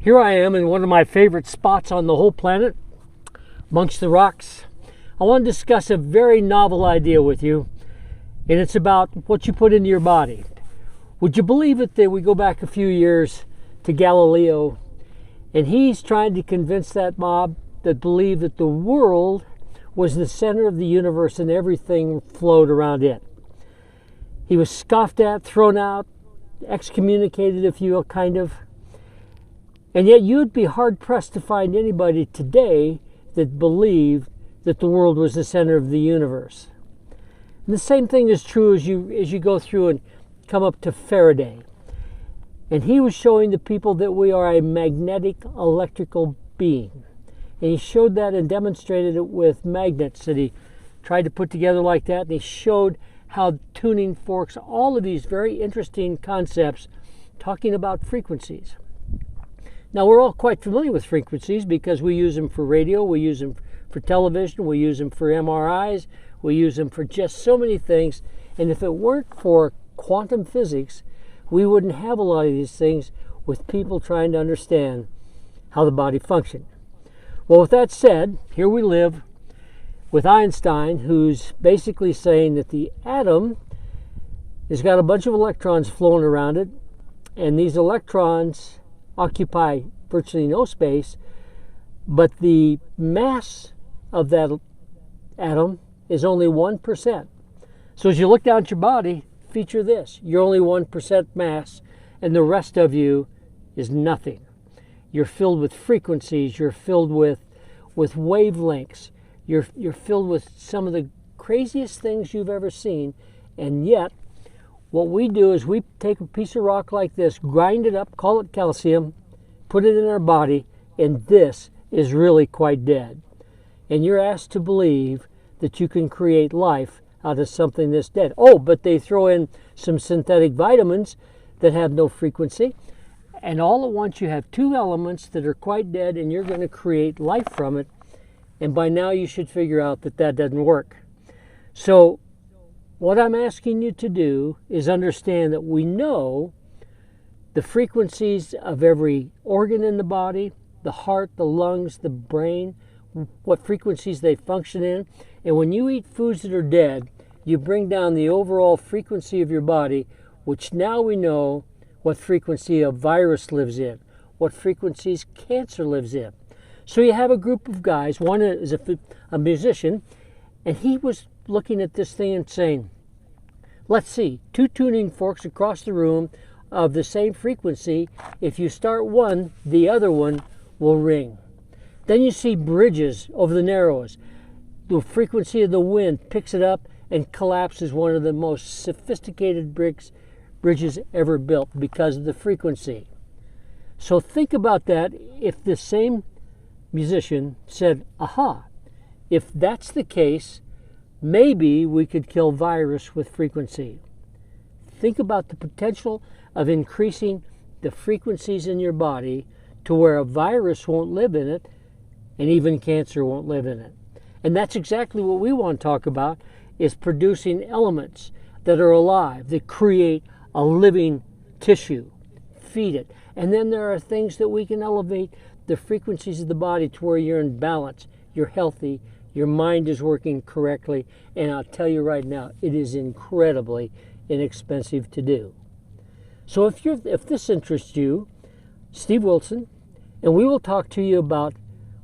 Here I am in one of my favorite spots on the whole planet, amongst the rocks. I want to discuss a very novel idea with you, and it's about what you put into your body. Would you believe it that we go back a few years to Galileo, and he's trying to convince that mob that believed that the world was the center of the universe and everything flowed around it. He was scoffed at, thrown out, excommunicated, if you will, kind of. And yet you'd be hard-pressed to find anybody today that believed that the world was the center of the universe. And the same thing is true as you go through and come up to Faraday. And he was showing the people that we are a magnetic electrical being. And he showed that and demonstrated it with magnets that he tried to put together like that. And he showed how tuning forks, all of these very interesting concepts talking about frequencies. Now, we're all quite familiar with frequencies because we use them for radio, we use them for television, we use them for MRIs, we use them for just so many things. And if it weren't for quantum physics, we wouldn't have a lot of these things with people trying to understand how the body functioned. Well, with that said, here we live with Einstein, who's basically saying that the atom has got a bunch of electrons flowing around it, and these electrons occupy virtually no space, but the mass of that atom is only 1%. So as you look down at your body, feature this: you're only 1% mass, and the rest of you is nothing. You're filled with frequencies, you're filled with wavelengths, you're filled with some of the craziest things you've ever seen. And yet, what we do is we take a piece of rock like this, grind it up, call it calcium, put it in our body, and this is really quite dead. And you're asked to believe that you can create life out of something that's dead. Oh, but they throw in some synthetic vitamins that have no frequency. And all at once you have two elements that are quite dead, and you're going to create life from it. And by now you should figure out that that doesn't work. So what I'm asking you to do is understand that we know the frequencies of every organ in the body, the heart, the lungs, the brain, what frequencies they function in. And when you eat foods that are dead, you bring down the overall frequency of your body, which now we know what frequency a virus lives in, what frequencies cancer lives in. So you have a group of guys, one is a musician, and he was looking at this thing and saying, let's see, two tuning forks across the room of the same frequency. If you start one, the other one will ring. Then you see bridges over the Narrows. The frequency of the wind picks it up and collapses one of the most sophisticated bridges ever built because of the frequency. So think about that. If the same musician said, aha, if that's the case, maybe we could kill virus with frequency. Think about the potential of increasing the frequencies in your body to where a virus won't live in it, and even cancer won't live in it. And that's exactly what we want to talk about, is producing elements that are alive, that create a living tissue, feed it. And then there are things that we can elevate the frequencies of the body to where you're in balance, you're healthy, your mind is working correctly, and I'll tell you right now, it is incredibly inexpensive to do. So if this interests you, Steve Wilson, and we will talk to you about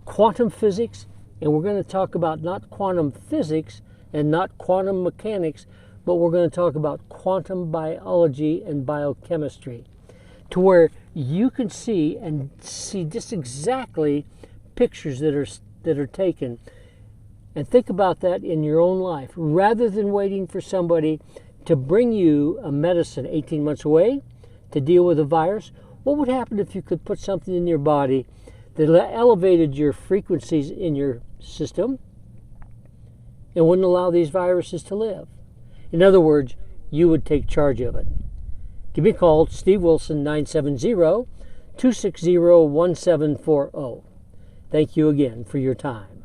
quantum physics, and we're going to talk about not quantum physics and not quantum mechanics, but we're going to talk about quantum biology and biochemistry, to where you can see just exactly pictures that are taken. And think about that in your own life. Rather than waiting for somebody to bring you a medicine 18 months away to deal with a virus, what would happen if you could put something in your body that elevated your frequencies in your system and wouldn't allow these viruses to live? In other words, you would take charge of it. Give me a call, Steve Wilson, 970-260-1740. Thank you again for your time.